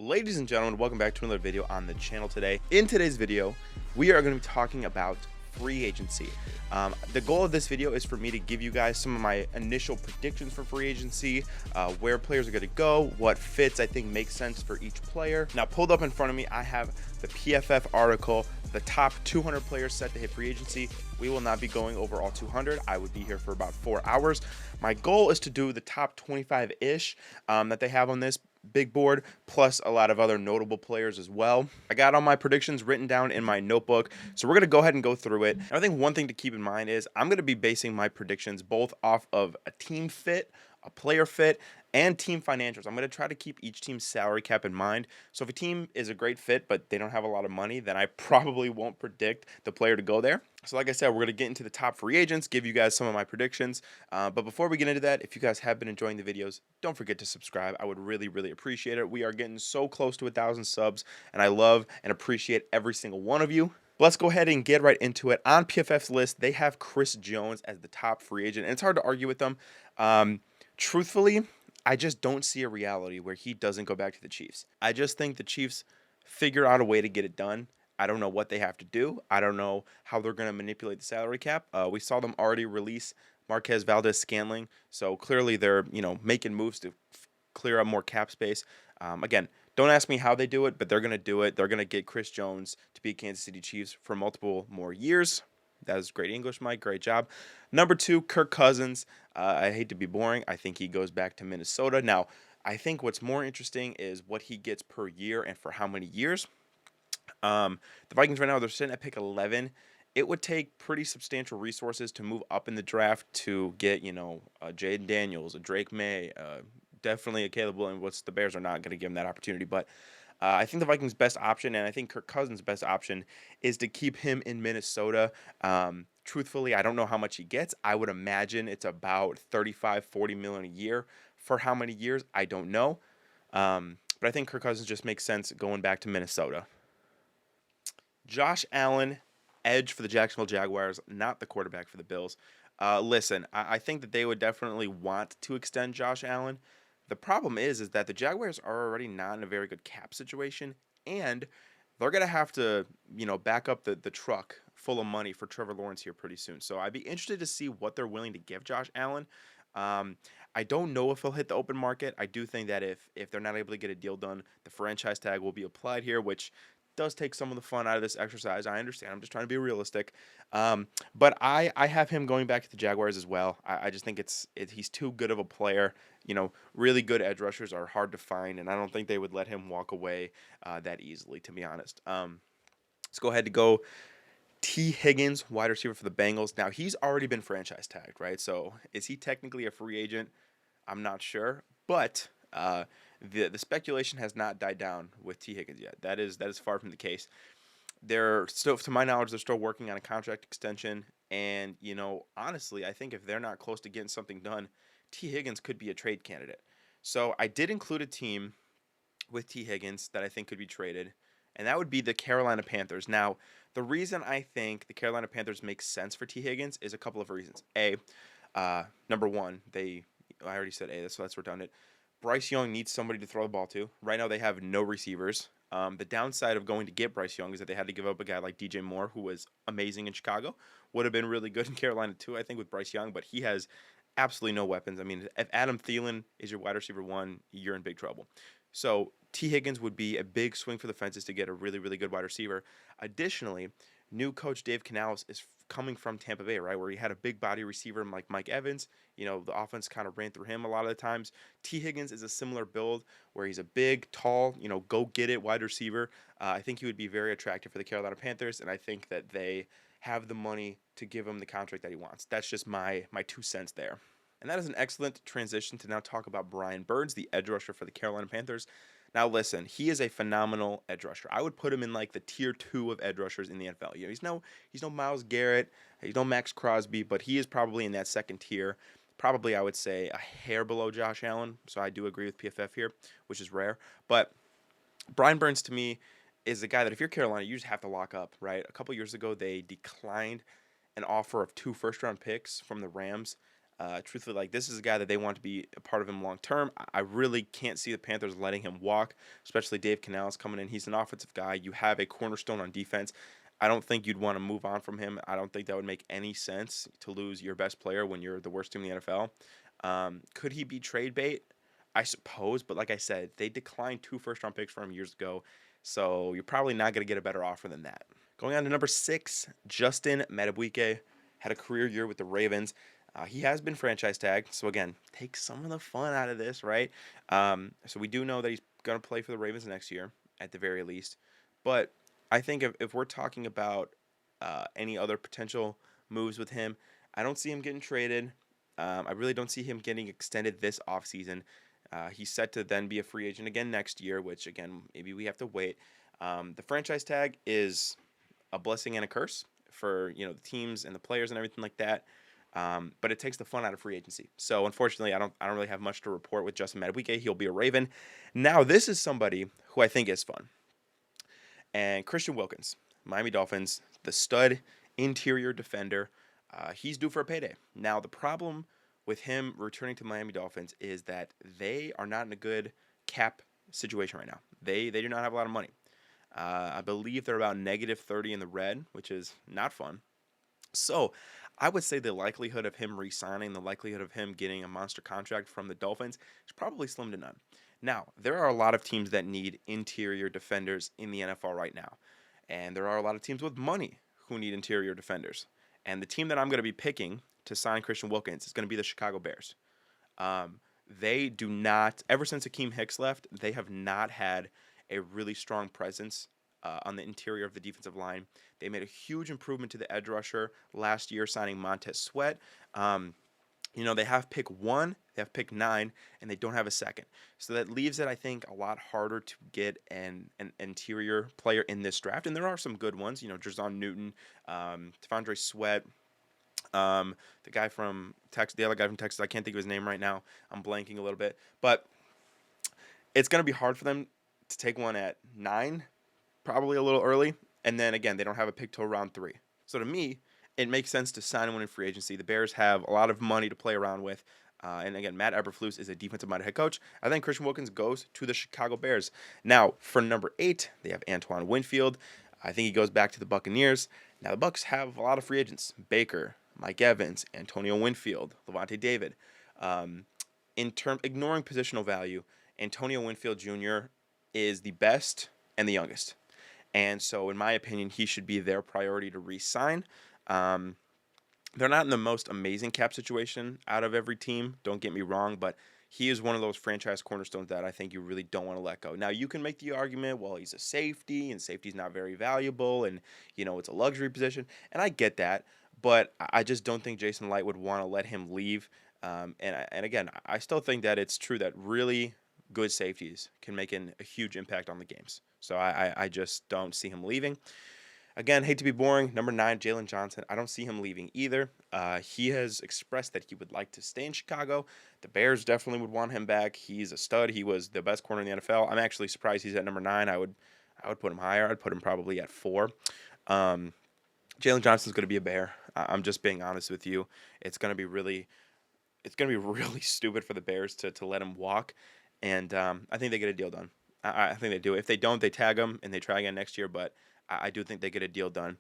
Ladies and gentlemen, welcome back to another video on the channel today. In today's video, we are going to be talking about free agency. The goal of this video is for me to give you guys some of my initial predictions for free agency, where players are going to go, what fits I think makes sense for each player. Now, pulled up in front of me, I have the PFF article, the top 200 players set to hit free agency. We will not be going over all 200. I would be here for about 4 hours. My goal is to do the top 25-ish that they have on this big board, plus a lot of other notable players as well. I got all my predictions written down in my notebook, so we're going to go ahead and go through it. I think one thing to keep in mind is I'm going to be basing my predictions both off of a team fit, a player fit, and team financials. I'm going to try to keep each team's salary cap in mind. So if a team is a great fit, but they don't have a lot of money, then I probably won't predict the player to go there. So like I said, we're going to get into the top free agents, give you guys some of my predictions. But before we get into that, if you guys have been enjoying the videos, don't forget to subscribe. I would really, really appreciate it. We are getting so close to 1,000 subs, and I love and appreciate every single one of you. Let's go ahead and get right into it. On PFF's list, they have Chris Jones as the top free agent, and it's hard to argue with them. Truthfully, I just don't see a reality where he doesn't go back to the Chiefs. I just think the Chiefs figure out a way to get it done. I don't know what they have to do. I don't know how they're going to manipulate the salary cap. We saw them already release Marquez Valdez-Scantling, so clearly they're making moves to clear up more cap space. Again, don't ask me how they do it, but they're going to do it. They're going to get Chris Jones to be Kansas City Chiefs for multiple more years. That was great English, Mike. Great job. Number 2, Kirk Cousins. I hate to be boring. I think he goes back to Minnesota. Now, I think what's more interesting is what he gets per year and for how many years. The Vikings right now, they're sitting at pick 11. It would take pretty substantial resources to move up in the draft to get, a Jaden Daniels, a Drake May, definitely a Caleb Williams. What's the Bears are not going to give him that opportunity, but I think the Vikings' best option, and I think Kirk Cousins' best option, is to keep him in Minnesota. Truthfully, I don't know how much he gets. I would imagine it's about $35-40 million a year. For how many years, I don't know. But I think Kirk Cousins just makes sense going back to Minnesota. Josh Allen, edge for the Jacksonville Jaguars, not the quarterback for the Bills. Listen, I think that they would definitely want to extend Josh Allen. The problem is that the Jaguars are already not in a very good cap situation, and they're going to have to, back up the truck full of money for Trevor Lawrence here pretty soon. So I'd be interested to see what they're willing to give Josh Allen. I don't know if he'll hit the open market. I do think that if they're not able to get a deal done, the franchise tag will be applied here, which does take some of the fun out of this exercise. I understand. I'm just trying to be realistic. But I have him going back to the Jaguars as well. I just think he's too good of a player. Really good edge rushers are hard to find, and I don't think they would let him walk away that easily, to be honest. Let's go ahead and go T. Higgins, wide receiver for the Bengals. Now, he's already been franchise tagged, right? So is he technically a free agent? I'm not sure. But the speculation has not died down with T. Higgins yet. That is far from the case. They're still, to my knowledge, they're still working on a contract extension. And, honestly, I think if they're not close to getting something done, T. Higgins could be a trade candidate. So I did include a team with T. Higgins that I think could be traded, and that would be the Carolina Panthers. Now, the reason I think the Carolina Panthers make sense for T. Higgins is a couple of reasons. Number one, I already said A, so that's redundant. Bryce Young needs somebody to throw the ball to. Right now they have no receivers. The downside of going to get Bryce Young is that they had to give up a guy like DJ Moore, who was amazing in Chicago. Would have been really good in Carolina too, I think, with Bryce Young, but he has absolutely no weapons. I mean, if Adam Thielen is your wide receiver 1, you're in big trouble. So T. Higgins would be a big swing for the fences to get a really, really good wide receiver. Additionally, new coach Dave Canales is coming from Tampa Bay, right, where he had a big body receiver like Mike Evans. The offense kind of ran through him a lot of the times. T. Higgins is a similar build where he's a big, tall, go-get-it wide receiver. I think he would be very attractive for the Carolina Panthers, and I think that they have the money to give him the contract that he wants. That's just my 2 cents there. And that is an excellent transition to now talk about Brian Burns, the edge rusher for the Carolina Panthers. Now, listen, he is a phenomenal edge rusher. I would put him in like the tier 2 of edge rushers in the NFL. He's no Myles Garrett, he's no Max Crosby, but he is probably in that second tier. Probably, I would say, a hair below Josh Allen. So I do agree with PFF here, which is rare. But Brian Burns, to me, is a guy that if you're Carolina, you just have to lock up, right? A couple years ago, they declined an offer of 2 first-round picks from the Rams. Truthfully, like, this is a guy that they want to be a part of him long term. I really can't see the Panthers letting him walk, especially Dave Canales coming in. He's an offensive guy. You have a cornerstone on defense. I don't think you'd want to move on from him. I don't think that would make any sense to lose your best player when you're the worst team in the NFL. Could he be trade bait? I suppose, but like I said, they declined 2 first-round picks for him years ago, so you're probably not going to get a better offer than that. Going on to number 6, Justin Madubuike had a career year with the Ravens. He has been franchise tagged, so again, take some of the fun out of this, right? So we do know that he's going to play for the Ravens next year, at the very least. But I think if we're talking about any other potential moves with him, I don't see him getting traded. I really don't see him getting extended this offseason. He's set to then be a free agent again next year, which, again, maybe we have to wait. The franchise tag is a blessing and a curse for, the teams and the players and everything like that. But it takes the fun out of free agency. So unfortunately, I don't really have much to report with Justin Madubuike. He'll be a Raven. Now, this is somebody who I think is fun. And Christian Wilkins, Miami Dolphins, the stud interior defender. He's due for a payday. Now, the problem with him returning to Miami Dolphins is that they are not in a good cap situation right now. They do not have a lot of money. I believe they're about -30 in the red, which is not fun. So I would say the likelihood of him re-signing, the likelihood of him getting a monster contract from the Dolphins is probably slim to none. Now, there are a lot of teams that need interior defenders in the NFL right now. And there are a lot of teams with money who need interior defenders. And the team that I'm going to be picking to sign Christian Wilkins is going to be the Chicago Bears. They do not, ever since Akeem Hicks left, they have not had a really strong presence on the interior of the defensive line. They made a huge improvement to the edge rusher last year, signing Montez Sweat. They have pick 1, they have pick 9, and they don't have a second. So that leaves it, I think, a lot harder to get an interior player in this draft. And there are some good ones, Jerzon Newton, T'Vondre Sweat, the guy from Texas, the other guy from Texas, I can't think of his name right now. I'm blanking a little bit. But it's going to be hard for them to take one at 9, probably a little early. And then, again, they don't have a pick till round 3. So to me, it makes sense to sign one in free agency. The Bears have a lot of money to play around with. And again, Matt Eberflus is a defensive-minded head coach. I think Christian Wilkins goes to the Chicago Bears. Now, for number 8, they have Antoine Winfield. I think he goes back to the Buccaneers. Now, the Bucs have a lot of free agents. Baker, Mike Evans, Antonio Winfield, Levante David. Ignoring positional value, Antonio Winfield Jr. is the best and the youngest. And so, in my opinion, he should be their priority to re-sign. They're not in the most amazing cap situation out of every team, don't get me wrong, but he is one of those franchise cornerstones that I think you really don't want to let go. Now, you can make the argument, well, he's a safety, and safety's not very valuable, and, it's a luxury position, and I get that, but I just don't think Jason Light would want to let him leave. And again, I still think that it's true that really good safeties can make a huge impact on the games. So I just don't see him leaving. Again, hate to be boring. Number 9, Jalen Johnson. I don't see him leaving either. He has expressed that he would like to stay in Chicago. The Bears definitely would want him back. He's a stud. He was the best corner in the NFL. I'm actually surprised he's at number 9. I would put him higher. I'd put him probably at 4. Jalen Johnson's going to be a Bear. I'm just being honest with you. It's going to be really stupid for the Bears to let him walk. And I think they get a deal done. I think they do. If they don't, they tag him and they try again next year. But I do think they get a deal done.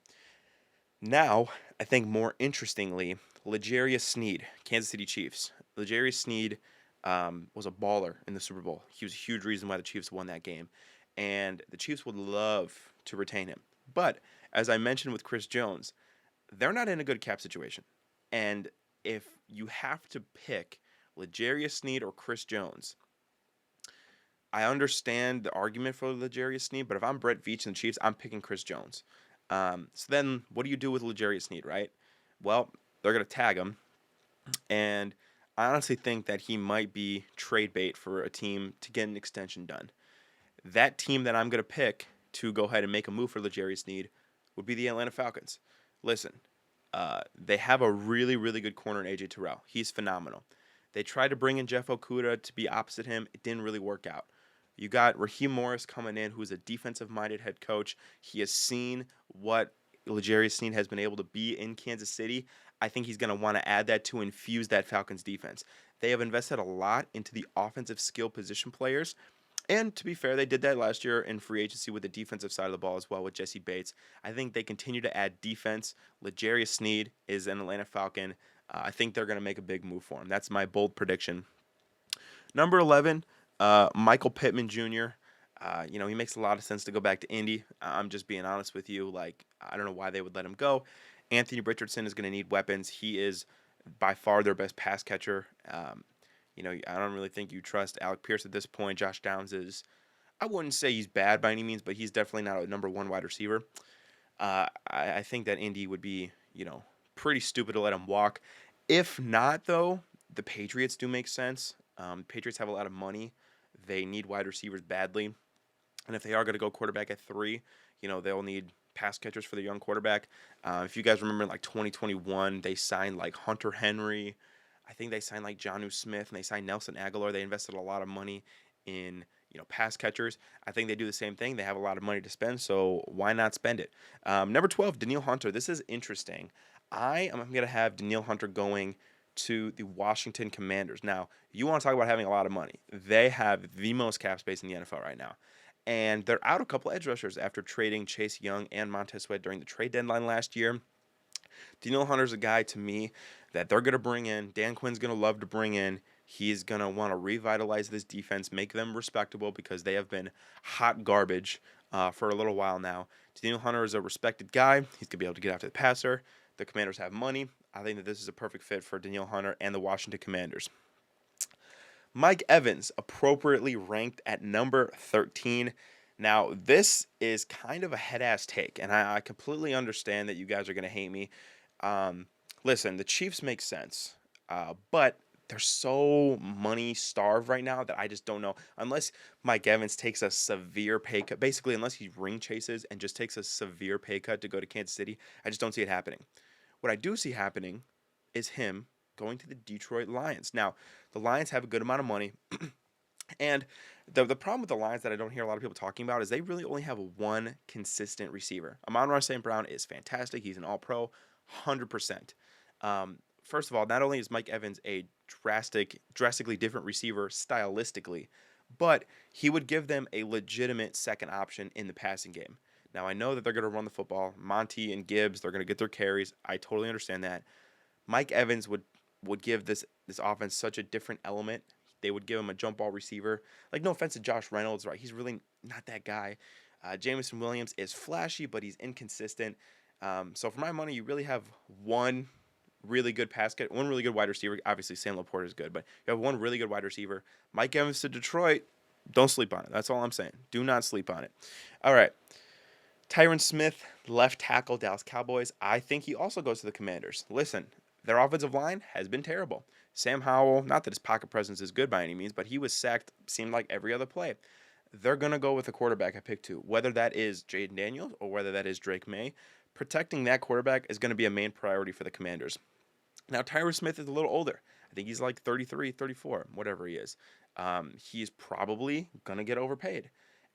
Now, I think more interestingly, L'Jarius Sneed, Kansas City Chiefs. L'Jarius Sneed was a baller in the Super Bowl. He was a huge reason why the Chiefs won that game. And the Chiefs would love to retain him. But, as I mentioned with Chris Jones, they're not in a good cap situation. And if you have to pick L'Jarius Sneed or Chris Jones, I understand the argument for L'Jarius Sneed, but if I'm Brett Veach and the Chiefs, I'm picking Chris Jones. So then what do you do with L'Jarius Sneed, right? Well, they're going to tag him, and I honestly think that he might be trade bait for a team to get an extension done. That team that I'm going to pick to go ahead and make a move for L'Jarius Sneed would be the Atlanta Falcons. Listen, they have a really, really good corner in A.J. Terrell. He's phenomenal. They tried to bring in Jeff Okudah to be opposite him. It didn't really work out. You got Raheem Morris coming in, who's a defensive-minded head coach. He has seen what L'Jarius Sneed has been able to be in Kansas City. I think he's going to want to add that to infuse that Falcons defense. They have invested a lot into the offensive skill position players. And to be fair, they did that last year in free agency with the defensive side of the ball as well with Jesse Bates. I think they continue to add defense. L'Jarius Sneed is an Atlanta Falcon. I think they're going to make a big move for him. That's my bold prediction. Number 11, Michael Pittman Jr. He makes a lot of sense to go back to Indy. I'm just being honest with you. Like, I don't know why they would let him go. Anthony Richardson is going to need weapons. He is by far their best pass catcher. I don't really think you trust Alec Pierce at this point. Josh Downs I wouldn't say he's bad by any means, but he's definitely not a number one wide receiver. I think that Indy would be, pretty stupid to let him walk. If not, though, the Patriots do make sense. Patriots have a lot of money. They need wide receivers badly. And if they are going to go quarterback at 3, they'll need pass catchers for the young quarterback. If you guys remember, in 2021, they signed Hunter Henry. I think they signed Jonnu Smith, and they signed Nelson Aguilar. They invested a lot of money in pass catchers. I think they do the same thing. They have a lot of money to spend, so why not spend it? Number 12, Danielle Hunter. This is interesting. I am going to have Danielle Hunter going to the Washington Commanders. Now, you want to talk about having a lot of money. They have the most cap space in the NFL right now. And they're out a couple edge rushers after trading Chase Young and Montez Sweat during the trade deadline last year. Danielle Hunter's a guy, to me, that they're going to bring in. Dan Quinn's going to love to bring in. He's going to want to revitalize this defense, make them respectable because they have been hot garbage for a little while now. Danielle Hunter is a respected guy. He's going to be able to get after the passer. The Commanders have money. I think that this is a perfect fit for Danielle Hunter and the Washington Commanders. Mike Evans, appropriately ranked at number 13. Now, this is kind of a head-ass take, and I completely understand that you guys are going to hate me. Listen, the Chiefs make sense, but they're so money-starved right now that I just don't know. Unless Mike Evans takes a severe pay cut, basically unless he ring chases and just takes a severe pay cut to go to Kansas City, I just don't see it happening. What I do see happening is him going to the Detroit Lions. Now, the Lions have a good amount of money, and the problem with the Lions that I don't hear a lot of people talking about is they really only have one consistent receiver. Amon-Ra St. Brown is fantastic. He's an all-pro, 100%. First of all, not only is Mike Evans a drastically different receiver stylistically, but he would give them a legitimate second option in the passing game. Now, I know that they're going to run the football. Monty and Gibbs, they're going to get their carries. I totally understand that. Mike Evans would give this offense such a different element. They would give him a jump ball receiver. No offense to Josh Reynolds, right? He's really not that guy. Jameson Williams is flashy, but he's inconsistent. So for my money, you really have one really good one really good wide receiver. Obviously, Sam Laporta is good, but you have one really good wide receiver. Mike Evans to Detroit, don't sleep on it. That's all I'm saying. Do not sleep on it. All right. Tyron Smith, left tackle, Dallas Cowboys. I think he also goes to the Commanders. Listen, their offensive line has been terrible. Sam Howell, not that his pocket presence is good by any means, but he was sacked, seemed like every other play. They're going to go with a quarterback at pick 2, whether that is Jaden Daniels or whether that is Drake May. Protecting that quarterback is going to be a main priority for the Commanders. Now, Tyron Smith is a little older. I think he's 33, 34, whatever he is. He's probably going to get overpaid.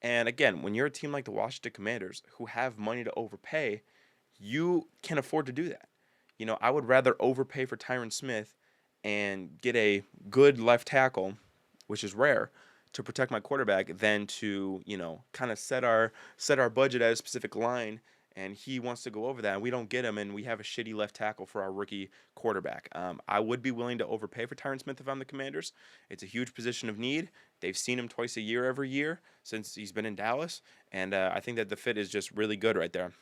And again, when you're a team like the Washington Commanders who have money to overpay, you can afford to do that. I would rather overpay for Tyron Smith and get a good left tackle, which is rare, to protect my quarterback than to, kind of set our budget at a specific line, and he wants to go over that, and we don't get him, and we have a shitty left tackle for our rookie quarterback. I would be willing to overpay for Tyron Smith if I'm the Commanders. It's a huge position of need. They've seen him twice a year every year since he's been in Dallas, and I think that the fit is just really good right there.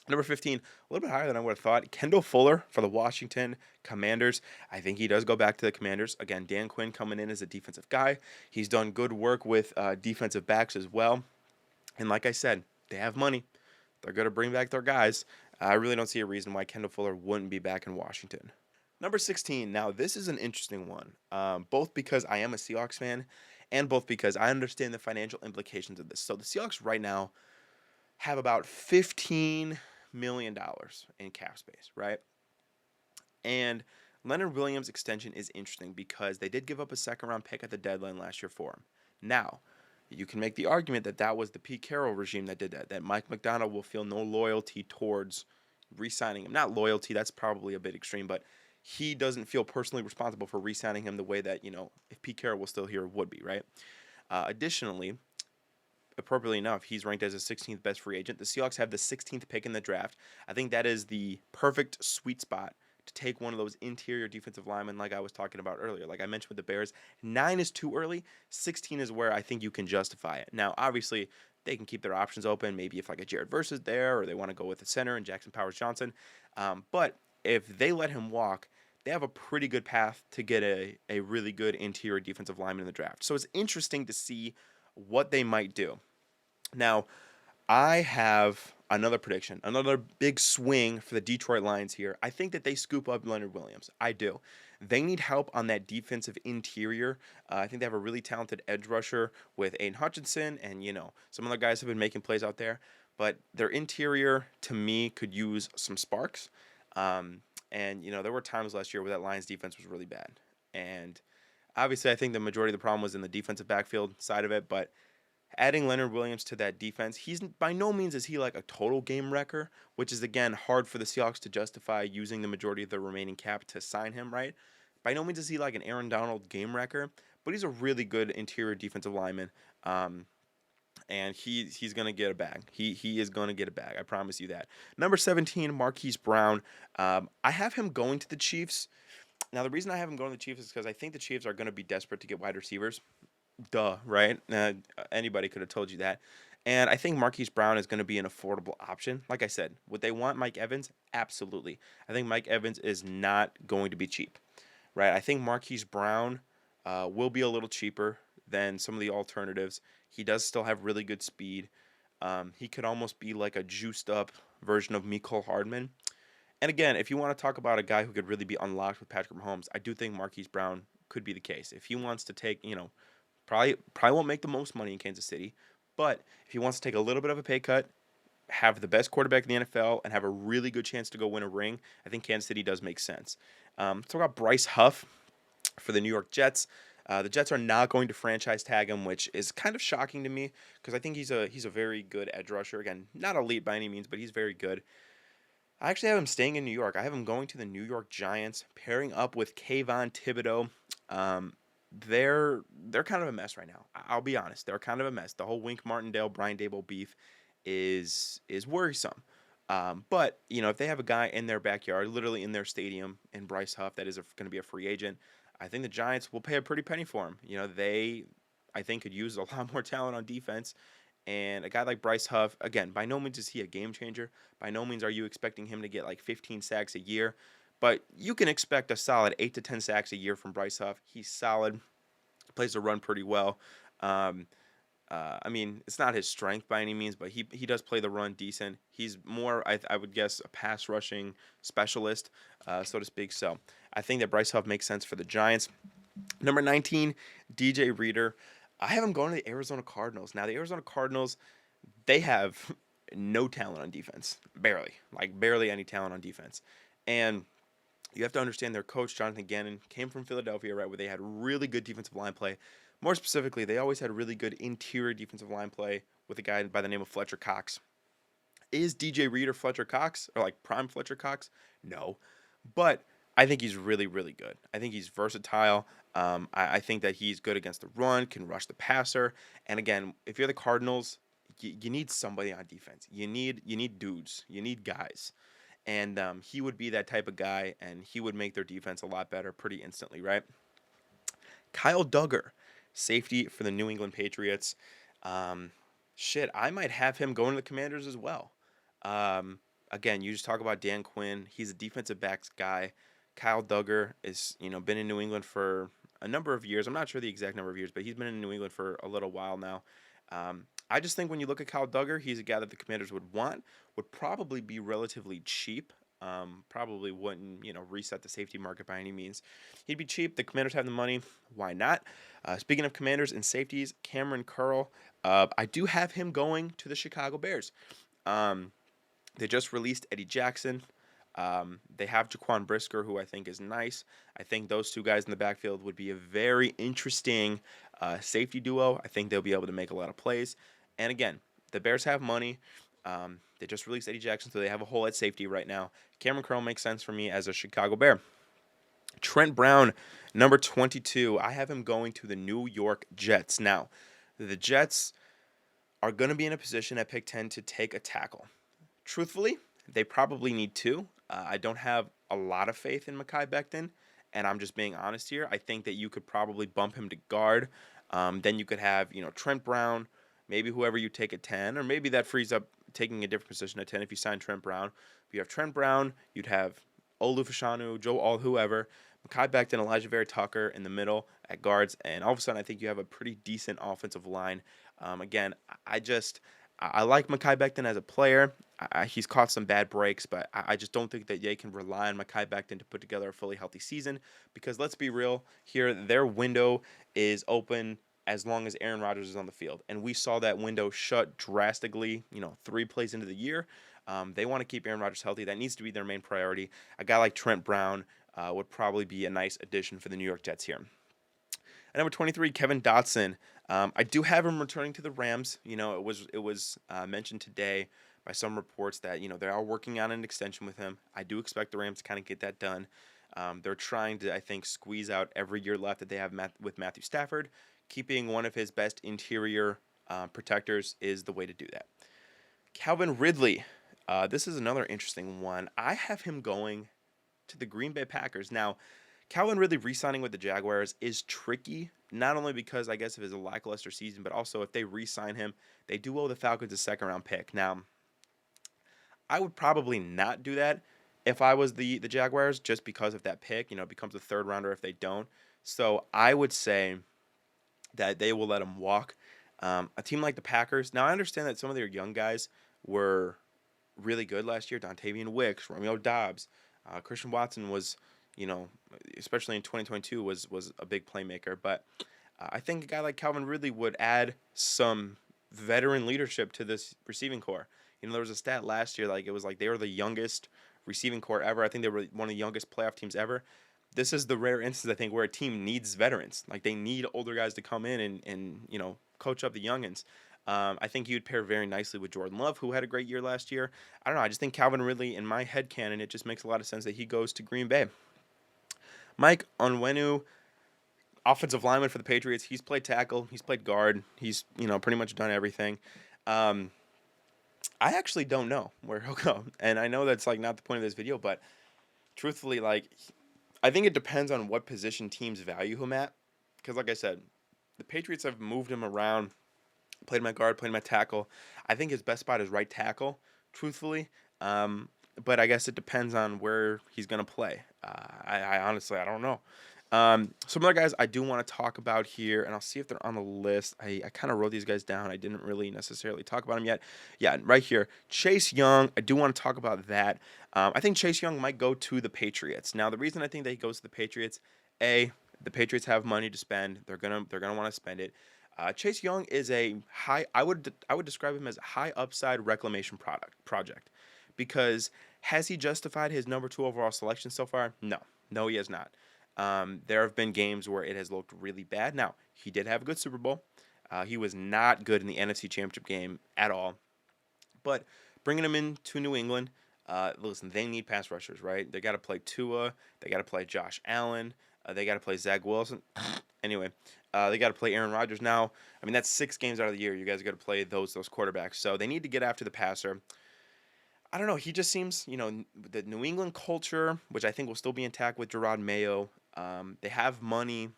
Number 15, a little bit higher than I would have thought. Kendall Fuller for the Washington Commanders. I think he does go back to the Commanders. Again, Dan Quinn coming in as a defensive guy. He's done good work with defensive backs as well. And like I said, they have money. They're going to bring back their guys. I really don't see a reason why Kendall Fuller wouldn't be back in Washington. Number 16. Now, this is an interesting one, both because I am a Seahawks fan and both because I understand the financial implications of this. So the Seahawks right now have about $15 million in cap space, right? And Leonard Williams' extension is interesting because they did give up a second-round pick at the deadline last year for him. Now, you can make the argument that that was the Pete Carroll regime that did that Mike McDonald will feel no loyalty towards, re-signing him. Not loyalty, that's probably a bit extreme, but he doesn't feel personally responsible for re-signing him the way that, if Pete Carroll was still here, would be, right? Additionally, appropriately enough, he's ranked as a 16th best free agent. The Seahawks have the 16th pick in the draft. I think that is the perfect sweet spot to take one of those interior defensive linemen like I was talking about earlier. Like I mentioned with the Bears, 9 is too early. 16 is where I think you can justify it. Now, obviously, they can keep their options open. Maybe if like a Jared Verse is there, or they want to go with a center and Jackson Powers Johnson. But if they let him walk, they have a pretty good path to get a really good interior defensive lineman in the draft. So it's interesting to see what they might do. Now, I have another prediction, another big swing for the Detroit Lions here. I think that they scoop up Leonard Williams. I do. They need help on that defensive interior. I think they have a really talented edge rusher with Aiden Hutchinson, and some other guys have been making plays out there. But their interior, to me, could use some sparks. And there were times last year where that Lions defense was really bad. And obviously, I think the majority of the problem was in the defensive backfield side of it, but adding Leonard Williams to that defense, he's by no means is he like a total game wrecker, which is, again, hard for the Seahawks to justify using the majority of the remaining cap to sign him, right? By no means is he like an Aaron Donald game wrecker, but he's a really good interior defensive lineman, and he's going to get a bag. He is going to get a bag, I promise you that. Number 17, Marquise Brown. I have him going to the Chiefs. Now, the reason I have him going to the Chiefs is because I think the Chiefs are going to be desperate to get wide receivers. Duh, right? Anybody could have told you that. And I think Marquise Brown is going to be an affordable option. Like I said, would they want Mike Evans? Absolutely. I think Mike Evans is not going to be cheap, right? I think Marquise Brown will be a little cheaper than some of the alternatives. He does still have really good speed. He could almost be like a juiced up version of Mecole Hardman. And again, if you want to talk about a guy who could really be unlocked with Patrick Mahomes, I do think Marquise Brown could be the case. If he wants to take, probably won't make the most money in Kansas City, but if he wants to take a little bit of a pay cut, have the best quarterback in the NFL, and have a really good chance to go win a ring, I think Kansas City does make sense. Let's talk about Bryce Huff for the New York Jets. The Jets are not going to franchise tag him, which is kind of shocking to me because I think he's a very good edge rusher. Again, not elite by any means, but he's very good. I actually have him staying in New York. I have him going to the New York Giants, pairing up with Kayvon Thibodeau. They're kind of a mess right now. I'll be honest. They're kind of a mess. The whole Wink Martindale, Brian Daboll beef is worrisome. But, if they have a guy in their backyard, literally in their stadium, in Bryce Huff, that is going to be a free agent, I think the Giants will pay a pretty penny for him. They, I think, could use a lot more talent on defense. And a guy like Bryce Huff, again, by no means is he a game changer. By no means are you expecting him to get like 15 sacks a year. But you can expect a solid 8 to 10 sacks a year from Bryce Huff. He's solid. Plays the run pretty well. It's not his strength by any means, but he does play the run decent. He's more, I would guess, a pass rushing specialist, so to speak. So I think that Bryce Huff makes sense for the Giants. Number 19, DJ Reader. I have him going to the Arizona Cardinals. Now, the Arizona Cardinals, they have no talent on defense. Barely any talent on defense. And you have to understand their coach, Jonathan Gannon, came from Philadelphia, right, where they had really good defensive line play. More specifically, they always had really good interior defensive line play with a guy by the name of Fletcher Cox. Is DJ Reader Fletcher Cox, or like prime Fletcher Cox? No. But I think he's really, really good. I think he's versatile. I think that he's good against the run, can rush the passer. And again, if you're the Cardinals, you need somebody on defense. You need dudes. You need guys. And he would be that type of guy, and he would make their defense a lot better pretty instantly, right? Kyle Duggar, safety for the New England Patriots. I might have him going to the Commanders as well. Again, you just talk about Dan Quinn. He's a defensive backs guy. Kyle Duggar is, been in New England for a number of years. I'm not sure the exact number of years, but he's been in New England for a little while now. I just think when you look at Kyle Duggar, he's a guy that the Commanders would probably be relatively cheap. Probably wouldn't, reset the safety market by any means. He'd be cheap. The Commanders have the money. Why not? Speaking of Commanders and safeties, Cameron Curl. I do have him going to the Chicago Bears. They just released Eddie Jackson. They have Jaquan Brisker, who I think is nice. I think those two guys in the backfield would be a very interesting safety duo. I think they'll be able to make a lot of plays. And again, the Bears have money. They just released Eddie Jackson, so they have a hole at safety right now. Cameron Curl makes sense for me as a Chicago Bear. Trent Brown, number 22. I have him going to the New York Jets. Now, the Jets are going to be in a position at pick 10 to take a tackle. Truthfully, they probably need two. I don't have a lot of faith in Mekhi Becton, and I'm just being honest here. I think that you could probably bump him to guard. Then you could have, Trent Brown, maybe whoever you take at 10, or maybe that frees up taking a different position at 10 if you sign Trent Brown. If you have Trent Brown, you'd have Olu Fashanu, Joe All, whoever, Mekhi Becton, Elijah Vera Tucker in the middle at guards, and all of a sudden I think you have a pretty decent offensive line. Again, I like Mekhi Becton as a player. He's caught some bad breaks, but I just don't think that they can rely on Mekhi Becton to put together a fully healthy season because let's be real here, their window is open as long as Aaron Rodgers is on the field. And we saw that window shut drastically, 3 plays into the year. They want to keep Aaron Rodgers healthy. That needs to be their main priority. A guy like Trent Brown would probably be a nice addition for the New York Jets here. At number 23, Kevin Dotson. I do have him returning to the Rams. It was mentioned today by some reports that, they are working on an extension with him. I do expect the Rams to kind of get that done. They're trying to, I think, squeeze out every year left that they have with Matthew Stafford. Keeping one of his best interior protectors is the way to do that. Calvin Ridley. This is another interesting one. I have him going to the Green Bay Packers. Now, Calvin Ridley re-signing with the Jaguars is tricky, not only because, I guess, of his lackluster season, but also if they re-sign him, they do owe the Falcons a second-round pick. Now, I would probably not do that if I was the Jaguars just because of that pick. It becomes a third-rounder if they don't. So I would say that they will let him walk. A team like the Packers, now I understand that some of their young guys were really good last year. Dontavian Wicks, Romeo Doubs, Christian Watson was, especially in 2022, was a big playmaker. But I think a guy like Calvin Ridley would add some veteran leadership to this receiving core. There was a stat last year, it was like they were the youngest receiving core ever. I think they were one of the youngest playoff teams ever. This is the rare instance, I think, where a team needs veterans. They need older guys to come in and coach up the youngins. I think he would pair very nicely with Jordan Love, who had a great year last year. I don't know. I just think Calvin Ridley, in my headcanon, it just makes a lot of sense that he goes to Green Bay. Mike Onwenu, offensive lineman for the Patriots. He's played tackle. He's played guard. He's, pretty much done everything. I actually don't know where he'll go. And I know that's, not the point of this video, but truthfully, I think it depends on what position teams value him at. Because, like I said, the Patriots have moved him around, played him at guard, played him at tackle. I think his best spot is right tackle, truthfully. But I guess it depends on where he's going to play. I honestly, I don't know. Some other guys I do want to talk about here, and I'll see if they're on the list. I kind of wrote these guys down. I didn't really necessarily talk about them yet. Yeah, right here. Chase Young, I do want to talk about that. I think Chase Young might go to the Patriots. Now, the reason I think that he goes to the Patriots, the Patriots have money to spend. They're gonna want to spend it. Chase Young is a high. I would describe him as a high upside reclamation project, because has he justified his number 2 overall selection so far? No, he has not. There have been games where it has looked really bad. Now, he did have a good Super Bowl. He was not good in the NFC Championship game at all. But bringing him into New England, listen, they need pass rushers, right? They got to play Tua. They got to play Josh Allen. They got to play Zach Wilson. Anyway, they got to play Aaron Rodgers now. I mean, that's 6 games out of the year. You guys got to play those quarterbacks. So they need to get after the passer. I don't know. He just seems, the New England culture, which I think will still be intact with Gerard Mayo. They have money.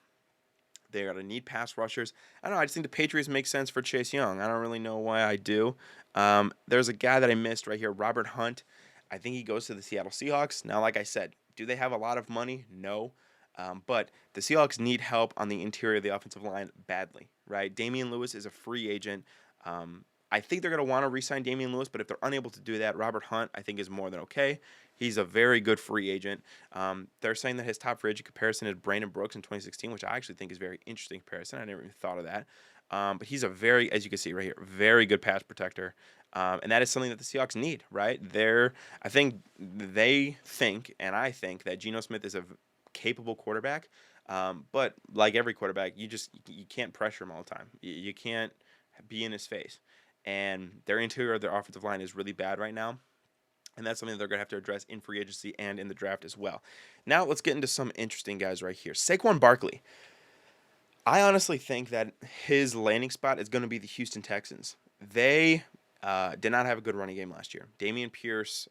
They're going to need pass rushers. I don't know. I just think the Patriots make sense for Chase Young. I don't really know why I do. There's a guy that I missed right here, Robert Hunt. I think he goes to the Seattle Seahawks. Now, like I said, do they have a lot of money? No. But the Seahawks need help on the interior of the offensive line badly, right? Damian Lewis is a free agent. I think they're going to want to re-sign Damian Lewis, but if they're unable to do that, Robert Hunt, I think, is more than okay. He's a very good free agent. They're saying that his top free agent comparison is Brandon Brooks in 2016, which I actually think is a very interesting comparison. I never even thought of that. But he's a very, as you can see right here, very good pass protector. And that is something that the Seahawks need, right? I think they think, and I think, that Geno Smith is a capable quarterback. But like every quarterback, you can't pressure him all the time. You can't be in his face. and their interior of their offensive line is really bad right now. And that's something they're going to have to address in free agency and in the draft as well. Now, let's get into some interesting guys right here. Saquon Barkley. I honestly think that his landing spot is going to be the Houston Texans. They did not have a good running game last year. Dameon Pierce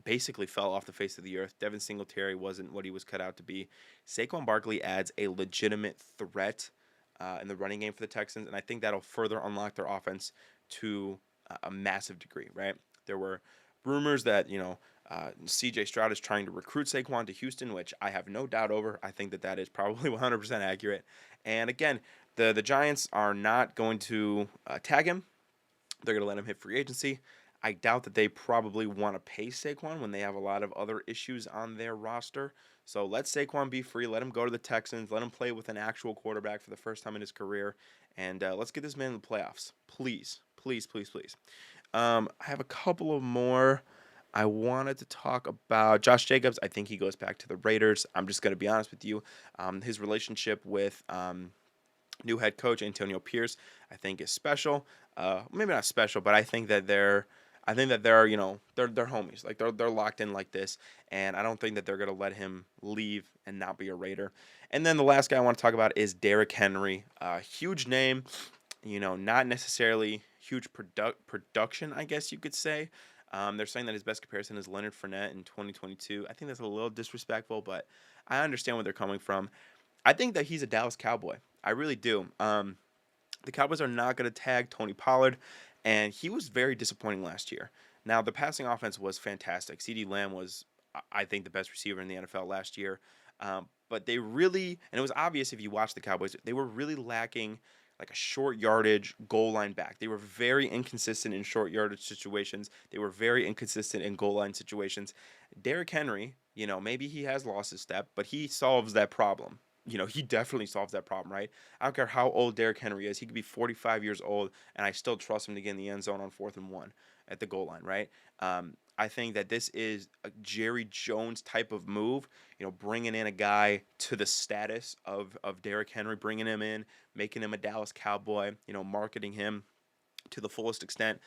basically fell off the face of the earth. Devin Singletary wasn't what he was cut out to be. Saquon Barkley adds a legitimate threat in the running game for the Texans, and I think that'll further unlock their offense to a massive degree, right? There were rumors that, C.J. Stroud is trying to recruit Saquon to Houston, which I have no doubt over. I think that that is probably 100% accurate. And again, the Giants are not going to tag him. They're going to let him hit free agency. I doubt that they probably want to pay Saquon when they have a lot of other issues on their roster. So let Saquon be free. Let him go to the Texans. Let him play with an actual quarterback for the first time in his career. And let's get this man in the playoffs. Please, please, please, please. I have a couple of more. I wanted to talk about Josh Jacobs. I think he goes back to the Raiders. I'm just going to be honest with you. His relationship with new head coach Antonio Pierce, I think, is special. Maybe not special, but I think that they're they're homies. Like they're locked in like this, and I don't think that they're gonna let him leave and not be a Raider. And then the last guy I want to talk about is Derrick Henry. Huge name, not necessarily huge production, I guess you could say. They're saying that his best comparison is Leonard Fournette in 2022. I think that's a little disrespectful, but I understand where they're coming from. I think that he's a Dallas Cowboy. I really do. The Cowboys are not going to tag Tony Pollard, and he was very disappointing last year. Now, the passing offense was fantastic. CeeDee Lamb was, I think, the best receiver in the NFL last year. But they really, and it was obvious if you watch the Cowboys, they were really lacking like a short yardage goal line back. They were very inconsistent in short yardage situations. They were very inconsistent in goal line situations. Derrick Henry, maybe he has lost his step, but he solves that problem. He definitely solves that problem, right? I don't care how old Derrick Henry is. He could be 45 years old, and I still trust him to get in the end zone on 4th and 1 at the goal line, right? I think that this is a Jerry Jones type of move, bringing in a guy to the status of Derrick Henry, bringing him in, making him a Dallas Cowboy, marketing him to the fullest extent.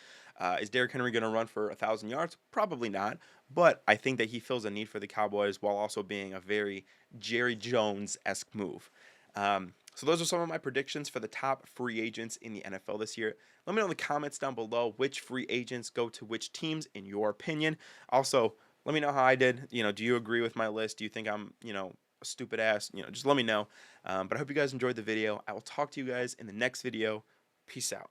Is Derrick Henry going to run for 1,000 yards? Probably not, but I think that he fills a need for the Cowboys while also being a very Jerry Jones-esque move. So those are some of my predictions for the top free agents in the NFL this year. Let me know in the comments down below which free agents go to which teams in your opinion. Also, let me know how I did. Do you agree with my list? Do you think I'm, a stupid ass? Just let me know. But I hope you guys enjoyed the video. I will talk to you guys in the next video. Peace out.